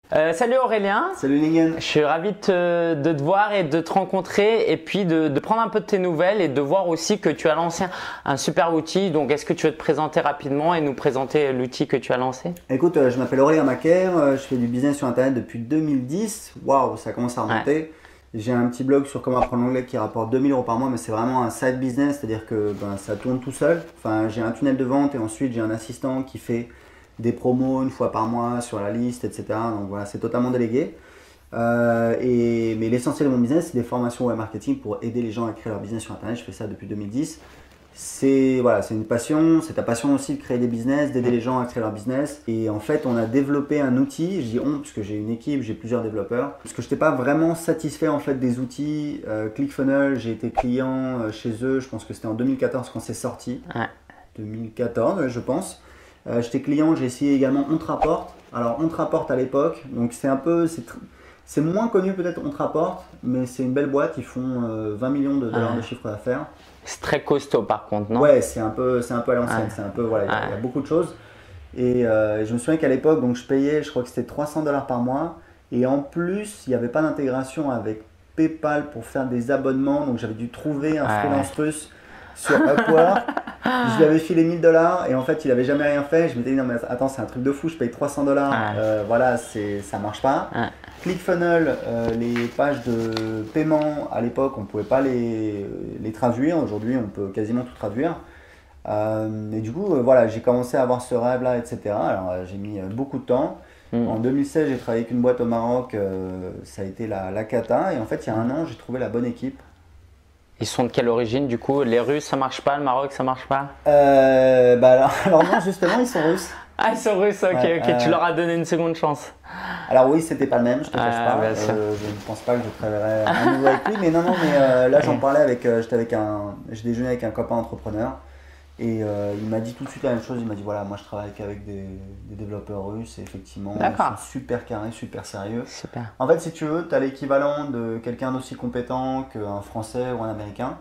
Salut Aurélien. Salut Ningen. Je suis ravi de te voir et de te rencontrer et puis de prendre un peu de tes nouvelles et de voir aussi que tu as lancé un super outil. Donc est-ce que tu veux te présenter rapidement et nous présenter l'outil que tu as lancé? Écoute, je m'appelle Aurélien Macaire, je fais du business sur internet depuis 2010. Waouh, ça commence à remonter. Ouais. J'ai un petit blog sur comment apprendre l'anglais qui rapporte 2000 € par mois, mais c'est vraiment un side business, c'est-à-dire que ça tourne tout seul. Enfin, j'ai un tunnel de vente et ensuite j'ai un assistant qui fait des promos une fois par mois sur la liste, etc. Donc voilà, c'est totalement délégué. Mais l'essentiel de mon business, c'est des formations web marketing pour aider les gens à créer leur business sur internet. Je fais ça depuis 2010. C'est une passion, c'est ta passion aussi de créer des business, d'aider les gens à créer leur business. Et en fait, on a développé un outil, je dis on parce que j'ai une équipe, j'ai plusieurs développeurs. Parce que je n'étais pas vraiment satisfait en fait des outils. ClickFunnels, j'ai été client chez eux, je pense que c'était en 2014 quand c'est sorti. Ouais. 2014, je pense. J'étais client, j'ai essayé également OnTraport. Alors OnTraport à l'époque, donc c'est moins connu peut-être OnTraport, mais c'est une belle boîte, ils font 20 millions de dollars de chiffre d'affaires. C'est très costaud par contre, non? Ouais, c'est un peu à l'ancienne, c'est un peu, voilà, il y a beaucoup de choses. Et je me souviens qu'à l'époque, donc je payais, je crois que c'était 300 $ par mois. Et en plus, il n'y avait pas d'intégration avec PayPal pour faire des abonnements, donc j'avais dû trouver un freelance russe sur Upwork. Je lui avais filé 1000 $ et en fait il avait jamais rien fait. Je m'étais dit non mais attends, c'est un truc de fou, je paye 300 $, voilà, ça marche pas. ClickFunnels, les pages de paiement à l'époque on pouvait pas les traduire, aujourd'hui on peut quasiment tout traduire. Et du coup voilà, j'ai commencé à avoir ce rêve là, etc. Alors j'ai mis beaucoup de temps. En 2016 j'ai travaillé avec une boîte au Maroc, ça a été la cata, et en fait il y a un an j'ai trouvé la bonne équipe. Ils sont de quelle origine du coup? Les Russes ça marche pas, le Maroc ça marche pas? Alors non, justement ils sont russes. Ah, ils sont russes, ok, ok, tu leur as donné une seconde chance. Alors oui, c'était pas le même, je te cache pas. Je ne pense pas que je travaillerai à nouveau avec lui, mais non, mais là j'en parlais avec, j'ai déjeuné avec un copain entrepreneur. Et il m'a dit tout de suite la même chose, il m'a dit voilà, moi je travaille qu'avec des développeurs russes et effectivement ils sont super carrés, super sérieux. Super. En fait si tu veux, tu as l'équivalent de quelqu'un d'aussi compétent qu'un Français ou un Américain.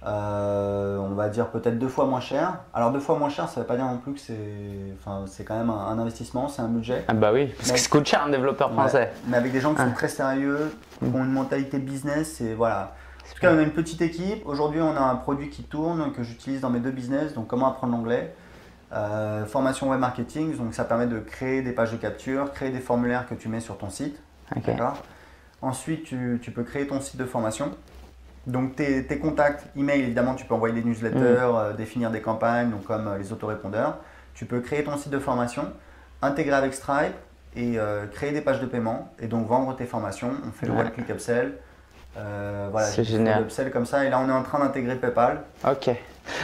On va dire peut-être 2 fois moins cher. Alors 2 fois moins cher, ça ne veut pas dire non plus que c'est quand même un investissement, c'est un budget. Ah bah oui, parce que ça coûte cher un développeur français. Ouais, mais avec des gens qui sont très sérieux, qui ont une mentalité business, et voilà. En tout cas, on a une petite équipe. Aujourd'hui, on a un produit qui tourne, que j'utilise dans mes 2 business. Donc, comment apprendre l'anglais, formation web marketing. Donc, ça permet de créer des pages de capture, créer des formulaires que tu mets sur ton site. Okay. Ensuite, tu peux créer ton site de formation. Donc, tes contacts, email, évidemment, tu peux envoyer des newsletters, définir des campagnes, donc comme les autorépondeurs. Tu peux créer ton site de formation, intégrer avec Stripe et créer des pages de paiement et donc vendre tes formations. On fait le One Click Upsell. Voilà, c'est génial. Upsell comme ça, et là on est en train d'intégrer PayPal. Ok.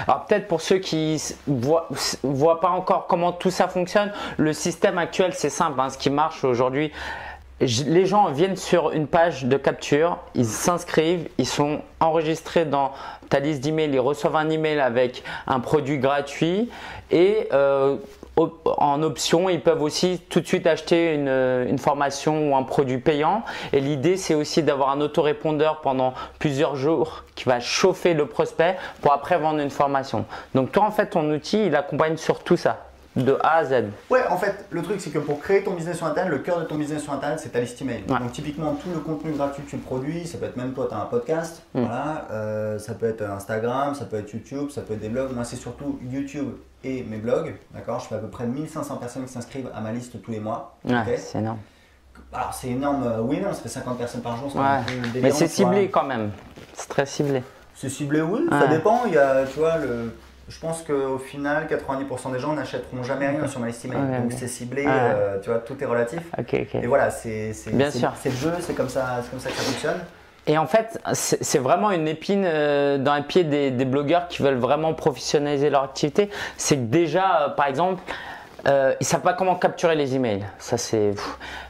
Alors peut-être pour ceux qui voient pas encore comment tout ça fonctionne, le système actuel c'est simple, hein, ce qui marche aujourd'hui. Les gens viennent sur une page de capture, ils s'inscrivent, ils sont enregistrés dans ta liste d'emails, ils reçoivent un email avec un produit gratuit et en option, ils peuvent aussi tout de suite acheter une formation ou un produit payant. Et l'idée, c'est aussi d'avoir un autorépondeur pendant plusieurs jours qui va chauffer le prospect pour après vendre une formation. Donc toi, en fait, ton outil, il accompagne sur tout ça, de A à Z. Ouais, en fait, le truc, c'est que pour créer ton business sur Internet, le cœur de ton business sur Internet, c'est ta liste email. Ouais. Donc typiquement, tout le contenu gratuit que tu produis, ça peut être même toi, tu as un podcast, voilà, ça peut être Instagram, ça peut être YouTube, ça peut être des blogs. Moi, c'est surtout YouTube et mes blogs, d'accord. Je fais à peu près 1500 personnes qui s'inscrivent à ma liste tous les mois. Ouais, okay. C'est énorme. Alors, c'est énorme, oui, non, ça fait 50 personnes par jour. Ouais. Mais c'est ciblé quand même, c'est très ciblé. C'est ciblé, oui, ça dépend. Il y a, tu vois, je pense qu'au final, 90% des gens n'achèteront jamais rien sur ma liste email. Donc c'est ciblé, tu vois, tout est relatif. Et voilà, c'est le jeu, c'est comme ça que ça fonctionne. Et en fait, c'est vraiment une épine dans les pieds des blogueurs qui veulent vraiment professionnaliser leur activité. C'est que déjà, par exemple, ils ne savent pas comment capturer les emails. Ça,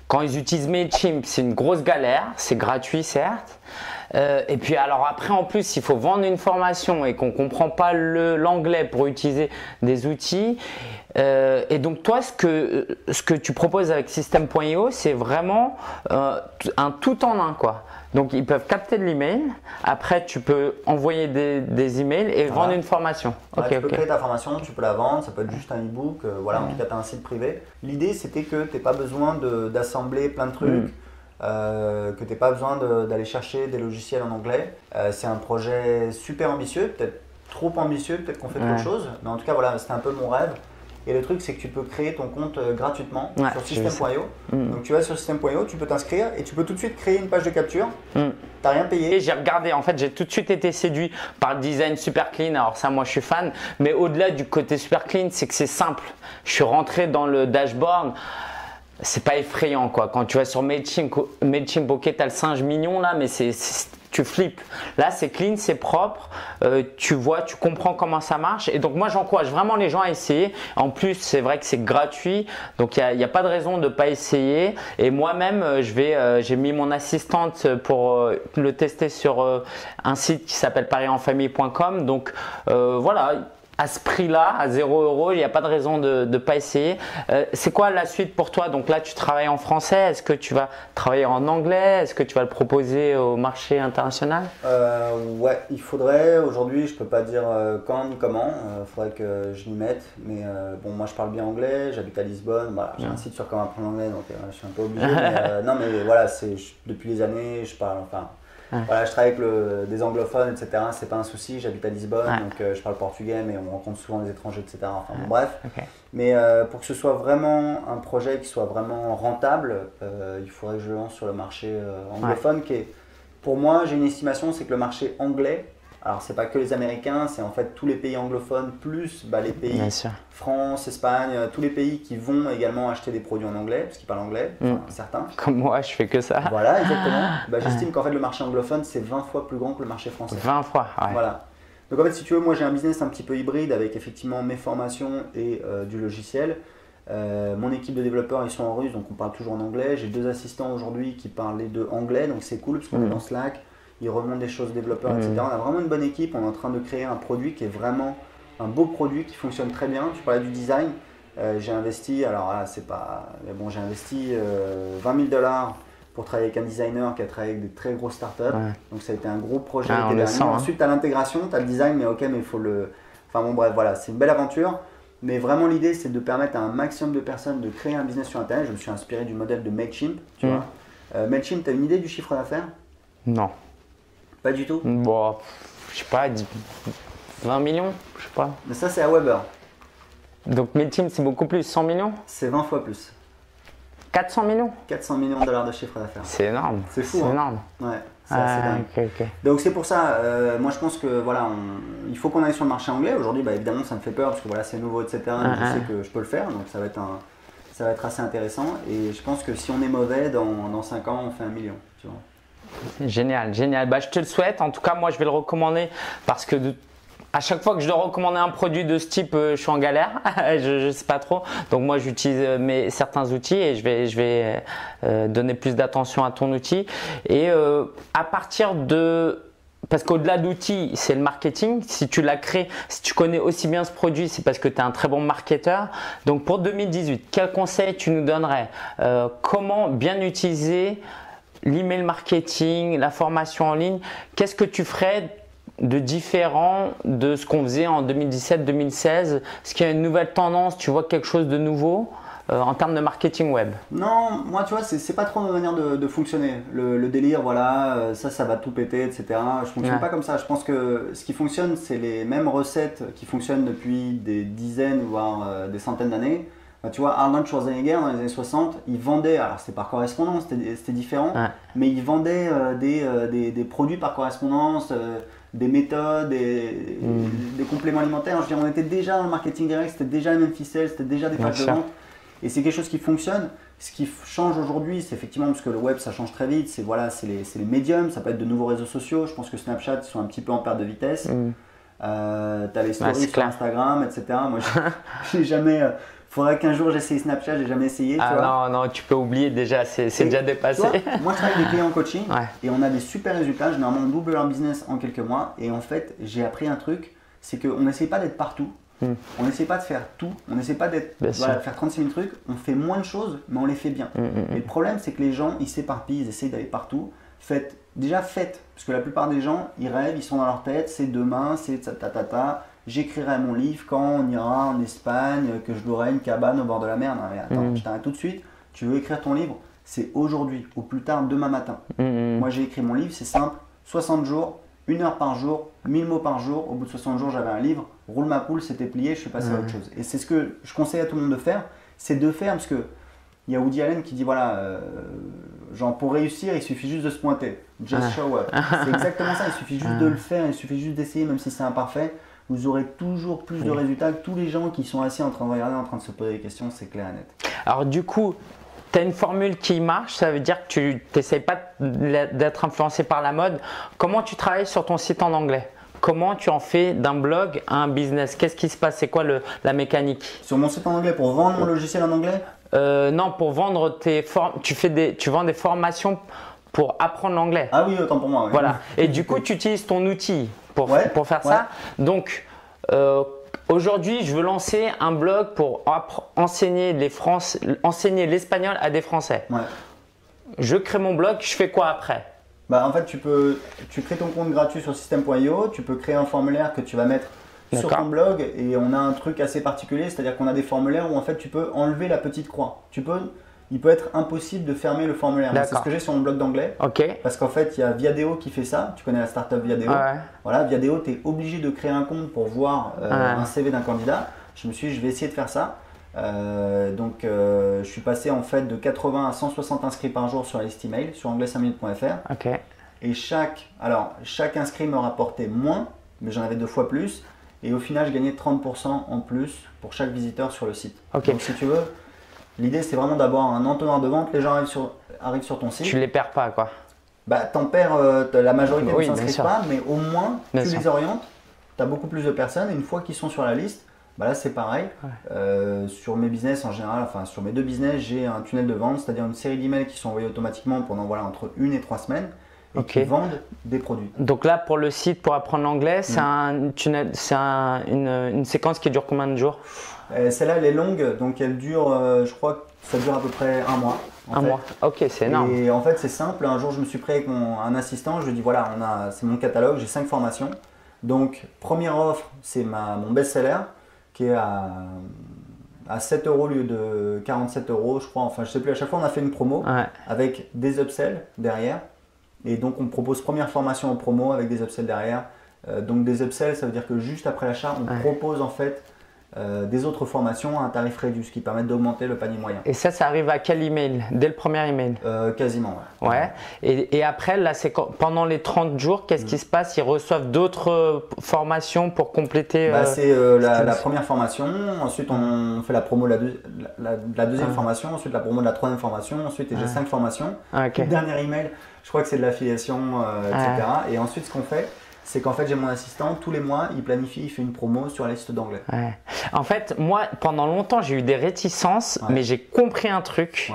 quand ils utilisent Mailchimp, c'est une grosse galère. C'est gratuit, certes. Et puis alors après en plus il faut vendre une formation et qu'on ne comprend pas l'anglais pour utiliser des outils. Et donc toi ce que tu proposes avec System.io c'est vraiment un tout en un quoi. Donc ils peuvent capter de l'email, après tu peux envoyer des emails et vendre une formation. Tu peux créer ta formation, tu peux la vendre, ça peut être juste un e-book, voilà, en tout cas tu as un site privé. L'idée c'était que tu n'aies pas besoin d'assembler assembler plein de trucs, que tu n'aies pas besoin d'aller chercher des logiciels en anglais. C'est un projet super ambitieux, peut-être trop ambitieux, peut-être qu'on fait trop de choses, mais en tout cas voilà, c'était un peu mon rêve. Et le truc, c'est que tu peux créer ton compte gratuitement sur System.io. Donc tu vas sur System.io, tu peux t'inscrire et tu peux tout de suite créer une page de capture. T'as rien payé. Et j'ai regardé, en fait, j'ai tout de suite été séduit par le design super clean. Alors ça, moi, je suis fan. Mais au-delà du côté super clean, c'est que c'est simple. Je suis rentré dans le dashboard. C'est pas effrayant, quoi. Quand tu vas sur Mailchimp, ok, t'as le singe mignon là, mais tu flippes. Là, c'est clean, c'est propre. Tu vois, tu comprends comment ça marche. Et donc, moi, j'encourage vraiment les gens à essayer. En plus, c'est vrai que c'est gratuit. Donc, il n'y a pas de raison de ne pas essayer. Et moi-même, j'ai mis mon assistante pour le tester sur un site qui s'appelle parienfamille.com. Donc, voilà. À ce prix-là, à 0 €, il n'y a pas de raison de ne pas essayer. C'est quoi la suite pour toi? Donc là, tu travailles en français. Est-ce que tu vas travailler en anglais? Est-ce que tu vas le proposer au marché international? Ouais, il faudrait. Aujourd'hui, je peux pas dire quand ni comment. Il faudrait que je m'y mette. Mais bon, moi, je parle bien anglais. J'habite à Lisbonne. Voilà, j'ai un site sur comment apprendre l'anglais, donc je suis un peu obligé. Mais, non, mais voilà, depuis les années, je parle. Enfin, voilà, je travaille avec des anglophones, etc. C'est pas un souci. J'habite à Lisbonne, donc je parle portugais, mais on rencontre souvent des étrangers, etc. Enfin, bon, bref. Mais pour que ce soit vraiment un projet qui soit vraiment rentable, il faudrait que je le lance sur le marché anglophone, qui est, pour moi, j'ai une estimation, c'est que le marché anglais, alors c'est pas que les Américains, c'est en fait tous les pays anglophones plus les pays France, Espagne, tous les pays qui vont également acheter des produits en anglais, parce qu'ils parlent anglais, certains. Comme moi, je fais que ça. Voilà, exactement. J'estime qu'en fait le marché anglophone, c'est 20 fois plus grand que le marché français. 20 fois, ouais. Voilà. Donc en fait, si tu veux, moi j'ai un business un petit peu hybride avec effectivement mes formations et du logiciel. Mon équipe de développeurs, ils sont en russe, donc on parle toujours en anglais. J'ai 2 assistants aujourd'hui qui parlent les 2 anglais, donc c'est cool parce qu'on est dans Slack. Ils remontent des choses aux développeurs, etc. On a vraiment une bonne équipe. On est en train de créer un produit qui est vraiment un beau produit qui fonctionne très bien. Tu parlais du design. J'ai investi, alors là, c'est pas. Mais bon, j'ai investi 20 000 $ pour travailler avec un designer qui a travaillé avec des très grosses startups. Donc ça a été un gros projet. Ensuite, tu as l'intégration, tu as le design, mais ok, mais il faut le. Enfin bon, bref, voilà, c'est une belle aventure. Mais vraiment, l'idée, c'est de permettre à un maximum de personnes de créer un business sur Internet. Je me suis inspiré du modèle de Mailchimp. Tu vois. Mailchimp, tu as une idée du chiffre d'affaires? Non. Pas du tout? Bon, je sais pas, 20 millions, je sais pas. Mais ça, c'est à Weber. Donc Mailchimp, c'est beaucoup plus, 100 millions? C'est 20 fois plus. 400 millions? 400 millions de $ de chiffre d'affaires. C'est énorme. C'est fou. C'est hein. énorme. Ouais, c'est assez dingue. Okay. Donc c'est pour ça, moi je pense que voilà, il faut qu'on aille sur le marché anglais. Aujourd'hui, évidemment, ça me fait peur parce que voilà, c'est nouveau, etc. Mais je sais que je peux le faire, donc ça va être assez intéressant. Et je pense que si on est mauvais, dans 5 ans, on fait 1 million. Tu vois. Génial, génial. Je te le souhaite. En tout cas, moi, je vais le recommander parce que à chaque fois que je dois recommander un produit de ce type, je suis en galère. Je ne sais pas trop. Donc moi, j'utilise certains outils et je vais donner plus d'attention à ton outil. Et à partir de... Parce qu'au-delà d'outils, c'est le marketing. Si tu l'as créé, si tu connais aussi bien ce produit, c'est parce que tu es un très bon marketeur. Donc pour 2018, quel conseil tu nous donnerais? Comment bien utiliser l'email marketing, la formation en ligne? Qu'est-ce que tu ferais de différent de ce qu'on faisait en 2017-2016? Est-ce qu'il y a une nouvelle tendance? Tu vois quelque chose de nouveau en termes de marketing web? Non, moi tu vois, c'est pas trop ma manière de fonctionner. Le délire, voilà, ça va tout péter, etc. Je fonctionne pas comme ça. Je pense que ce qui fonctionne, c'est les mêmes recettes qui fonctionnent depuis des dizaines, voire des centaines d'années. Tu vois, Arnold Schwarzenegger dans les années 60, il vendait, alors c'était par correspondance, c'était différent, mais il vendait des produits par correspondance, des méthodes, des compléments alimentaires. Je veux dire, on était déjà dans le marketing direct, c'était déjà les mêmes ficelles, c'était déjà des pages de vente. Et c'est quelque chose qui fonctionne. Ce qui change aujourd'hui, c'est effectivement, parce que le web ça change très vite, c'est les médiums, ça peut être de nouveaux réseaux sociaux. Je pense que Snapchat, ils sont un petit peu en perte de vitesse. Tu as les stories sur Instagram, etc. Moi, j'ai jamais. Faudrait qu'un jour j'essaye Snapchat, j'ai jamais essayé. Tu vois. Non, tu peux oublier déjà, c'est déjà dépassé. Toi, moi je travaille avec des clients en coaching et on a des super résultats. Généralement, on double leur business en quelques mois. Et en fait, j'ai appris un truc, c'est qu'on n'essaye pas d'être partout. On n'essaie pas de faire tout, on n'essaie pas de faire 36 000 trucs, on fait moins de choses, mais on les fait bien. Et le problème, c'est que les gens, ils s'éparpillent, ils essayent d'aller partout. Faites, parce que la plupart des gens, ils rêvent, ils sont dans leur tête, c'est demain, c'est j'écrirai mon livre quand on ira en Espagne, que je louerai une cabane au bord de la mer. Non, mais attends, je t'arrête tout de suite, tu veux écrire ton livre, c'est aujourd'hui, au plus tard demain matin. Moi, j'ai écrit mon livre, c'est simple, 60 jours, 1 heure par jour, 1000 mots par jour. Au bout de 60 jours, j'avais un livre, roule ma poule, c'était plié, je suis passé à autre chose. Et c'est ce que je conseille à tout le monde de faire, c'est de faire, parce que il y a Woody Allen qui dit voilà, genre pour réussir, il suffit juste de se pointer. Just show up. C'est exactement ça, il suffit juste de le faire, il suffit juste d'essayer, même si c'est imparfait. Vous aurez toujours plus de résultats que tous les gens qui sont assis en train de regarder, en train de se poser des questions, c'est clair et net. Alors du coup, tu as une formule qui marche, ça veut dire que tu n'essayes pas d'être influencé par la mode. Comment tu travailles sur ton site en anglais? Comment tu en fais d'un blog à un business? Qu'est-ce qui se passe? C'est quoi la mécanique? Sur mon site en anglais, pour vendre mon logiciel en anglais? Non, pour vendre tes tu vends des formations pour apprendre l'anglais. Ah oui, autant pour moi. Oui. Voilà. Et du coup, tu utilises ton outil pour faire ça. Donc, aujourd'hui, je veux lancer un blog pour enseigner l'espagnol à des Français. Ouais. Je crée mon blog, je fais quoi après? Bah, en fait, tu crées ton compte gratuit sur system.io, tu peux créer un formulaire que tu vas mettre sur ton blog et on a un truc assez particulier, c'est-à-dire qu'on a des formulaires où en fait tu peux enlever la petite croix. Il peut être impossible de fermer le formulaire. C'est ce que j'ai sur mon blog d'anglais. Parce qu'en fait, il y a Viadeo qui fait ça. Tu connais la startup Viadeo. Voilà, Viadeo, tu es obligé de créer un compte pour voir un CV d'un candidat. Je me suis dit, je vais essayer de faire ça. Je suis passé en fait de 80 à 160 inscrits par jour sur la liste email sur anglais5minutes.fr. Et chaque inscrit me rapportait moins, mais j'en avais 2 fois plus. Et au final, je gagnais 30% en plus pour chaque visiteur sur le site. Donc si tu veux, l'idée c'est vraiment d'avoir un entonnoir de vente. Les gens arrivent sur ton site. Tu les perds pas quoi. Bah t'en perds, la majorité ne s'inscrivent pas, mais au moins tu les orientes. Tu as beaucoup plus de personnes et une fois qu'ils sont sur la liste, bah là c'est pareil. Sur mes business en général, enfin sur mes 2 business, j'ai un tunnel de vente, c'est-à-dire une série d'emails qui sont envoyés automatiquement pendant entre 1 et 3 semaines. Et qui vendent des produits. Donc là, pour le site, pour apprendre l'anglais, c'est une séquence qui dure combien de jours? Celle-là, elle est longue, donc elle dure, je crois que ça dure à peu près 1 mois. Un mois, ok, c'est énorme. Et en fait, c'est simple. Un jour, je me suis pris avec un assistant, je lui ai dit voilà, c'est mon catalogue, j'ai 5 formations. Donc, première offre, c'est mon best-seller qui est à 7 € au lieu de 47 €, je crois. Enfin, je sais plus, à chaque fois, on a fait une promo avec des upsells derrière. Et donc on propose première formation en promo avec des upsells derrière. Donc des upsells, ça veut dire que juste après l'achat, on propose en fait des autres formations à un tarif réduit, ce qui permet d'augmenter le panier moyen. Et ça arrive à quel email? Dès le premier email? Quasiment, ouais. Et après, là, pendant les 30 jours, qu'est-ce qui se passe? Ils reçoivent d'autres formations pour compléter c'est la première formation, ensuite on fait la promo de la deuxième formation, ensuite la promo de la troisième formation, ensuite j'ai 5 formations. Le dernier email, je crois que c'est de l'affiliation, etc. Et ensuite, ce qu'on fait, c'est qu'en fait, j'ai mon assistant, tous les mois, il planifie, il fait une promo sur la liste d'anglais. En fait, moi, pendant longtemps, j'ai eu des réticences, mais j'ai compris un truc.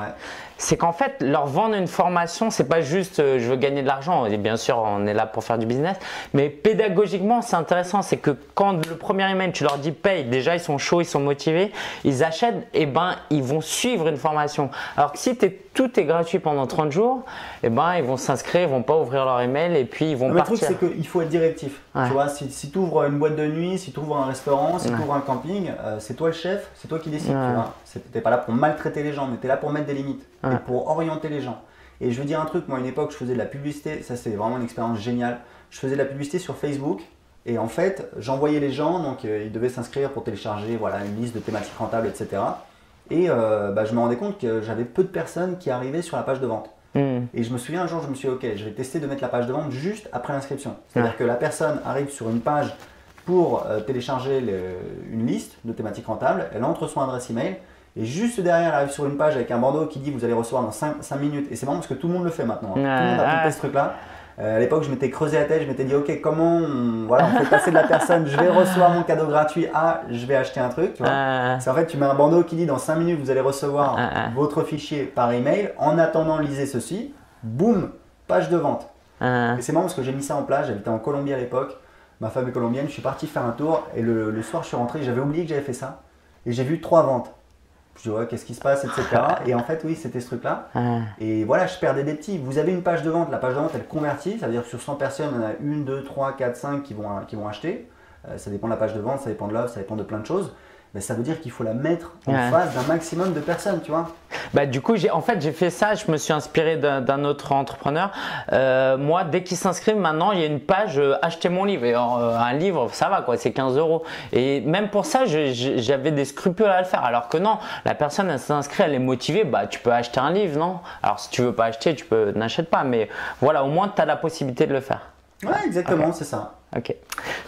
C'est qu'en fait, leur vendre une formation, c'est pas juste je veux gagner de l'argent. Et bien sûr, on est là pour faire du business. Mais pédagogiquement, c'est intéressant. C'est que quand le premier email, tu leur dis paye, déjà ils sont chauds, ils sont motivés, ils achètent, et ils vont suivre une formation. Alors que si tout est gratuit pendant 30 jours, ils vont s'inscrire, ils vont pas ouvrir leur email et puis ils vont partir. Le truc, c'est qu'il faut être directif. Tu vois, si tu ouvres une boîte de nuit, si tu ouvres un restaurant, si tu ouvres un camping, c'est toi le chef, c'est toi qui décides. Tu n'es pas là pour maltraiter les gens, mais tu es là pour mettre des limites. Et pour orienter les gens. Et je veux dire un truc, moi à une époque je faisais de la publicité, ça c'est vraiment une expérience géniale. Je faisais de la publicité sur Facebook et en fait j'envoyais les gens, donc ils devaient s'inscrire pour télécharger une liste de thématiques rentables, etc. Et je me rendais compte que j'avais peu de personnes qui arrivaient sur la page de vente. Et je me souviens un jour, je me suis dit ok, je vais tester de mettre la page de vente juste après l'inscription. C'est-à-dire que la personne arrive sur une page pour télécharger une liste de thématiques rentables, elle entre son adresse email. Et juste derrière, elle arrive sur une page avec un bandeau qui dit vous allez recevoir dans 5 minutes. Et c'est marrant parce que tout le monde le fait maintenant. Tout le monde a compris ce truc-là. À l'époque, je m'étais creusé la tête, je m'étais dit ok, comment on fait passer de la personne, je vais recevoir mon cadeau gratuit à je vais acheter un truc. Tu vois. C'est en fait, tu mets un bandeau qui dit dans 5 minutes, vous allez recevoir votre fichier par email. En attendant, lisez ceci. Boum, page de vente. Et c'est marrant parce que j'ai mis ça en place. J'habitais en Colombie à l'époque. Ma femme est colombienne. Je suis parti faire un tour et le soir, je suis rentré. J'avais oublié que j'avais fait ça. Et j'ai vu 3 ventes. Je dis ouais, qu'est-ce qui se passe, etc. Et en fait, oui, c'était ce truc-là. Et voilà, je perdais des petits. Vous avez une page de vente, la page de vente, elle convertit. Ça veut dire que sur 100 personnes, il y en a 1, 2, 3, 4, 5 qui vont acheter. Ça dépend de la page de vente, ça dépend de l'offre, ça dépend de plein de choses. ben, ça veut dire qu'il faut la mettre en face d'un maximum de personnes, tu vois. Bah, du coup, j'ai fait ça, je me suis inspiré d'un autre entrepreneur. Moi, dès qu'ils s'inscrivent, maintenant, il y a une page acheter mon livre. Et un livre, ça va quoi, c'est 15 €. Et même pour ça, j'avais des scrupules à le faire. Alors que non, la personne, elle s'inscrit, elle est motivée, bah, tu peux acheter un livre, non? Alors, si tu veux pas acheter, n'achètes pas. Mais voilà, au moins, tu as la possibilité de le faire. Ouais, exactement, c'est ça. Ok,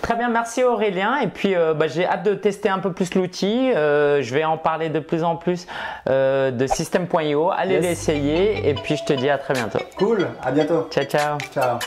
très bien, merci Aurélien. Et puis j'ai hâte de tester un peu plus l'outil. Je vais en parler de plus en plus de System.io. Allez l'essayer et puis je te dis à très bientôt. Cool, à bientôt. Ciao, ciao. Ciao.